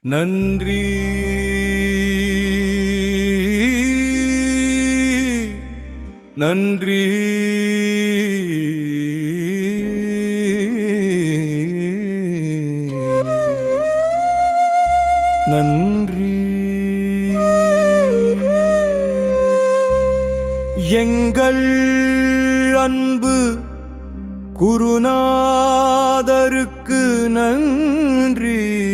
நன்றி நன்றி நன்றி. எங்கள் அன்பு குருநாதருக்கு நன்றி.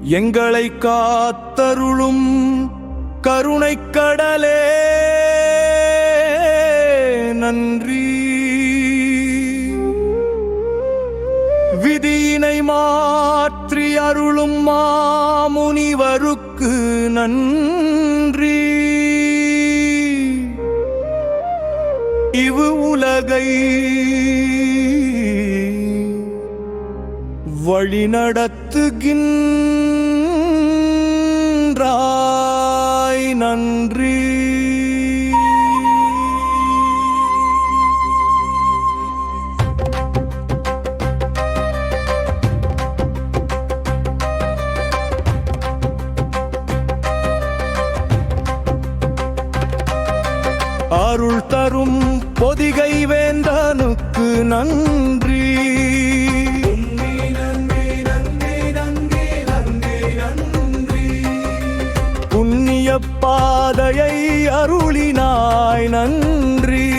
எங்களை காத்தருளும் கருணைக் கடலே நன்றி. விதியினை மாற்றி அருளும் மாமுனிவருக்கு நன்றி. இவ்வு உலகை வழிநடத்துகின்றாய் நன்றி. அருள் தரும் பொதிகை வேந்தனுக்கு நன்றி. புண்ணிய பாதையை அருளினாய் நன்றி.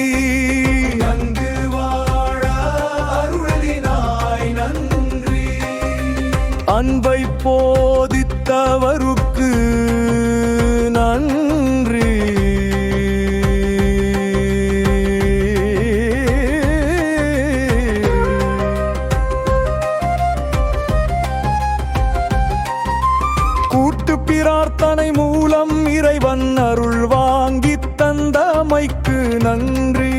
அன்பை போதித்தவருக்கு நன்றி. கூட்டு பிரார்த்தனை மூலம் இறைவன் அருள் வாங்கித் தந்தமைக்கு நன்றி.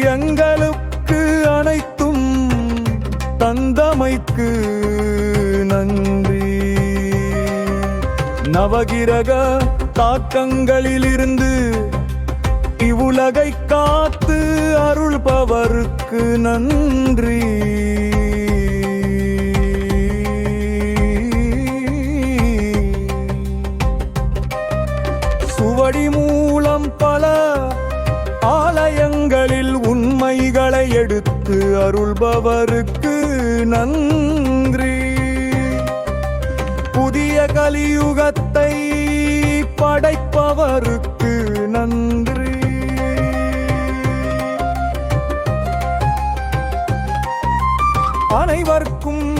எங்களுக்கு அனைத்தும் தந்தமைக்கு நன்றி. நவகிரக தாக்கங்களிலிருந்து இவ்வுலகை காத்து அருள்பவருக்கு நன்றி. சுவடி மூலம் பல ஆலயங்களில் உண்மைகளை எடுத்து அருள்பவருக்கு நன்றி. புதிய கலியுகத்தை படைப்பவருக்கு நன்றி. அனைவருக்கும்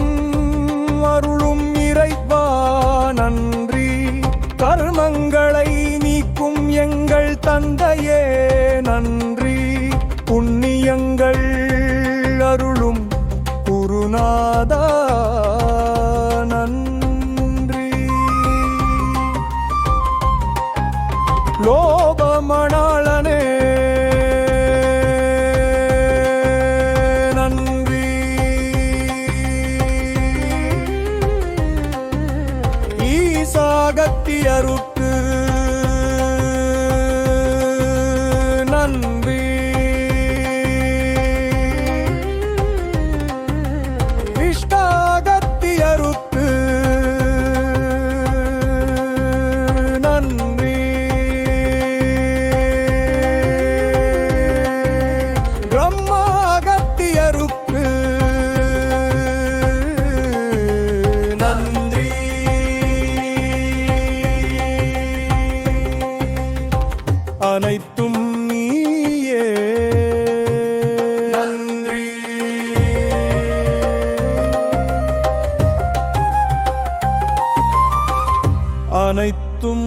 அருளும் இறைவா நன்றி. கர்மங்களை நீக்கும் எங்கள் தந்தையே நன்றி. புண்ணியங்கள் அருளும் குருநாதா நன்றி. லோபமணாளனே நன்றி. ஈசாகத்தியருக்கு நன்றி. இஷ்டாகத்தியருக்கு நன்றி. பிரம்மாகத்தியருக்கு நன்றி. அனைத்தும் நீயே நன்றி. அனைத்தும்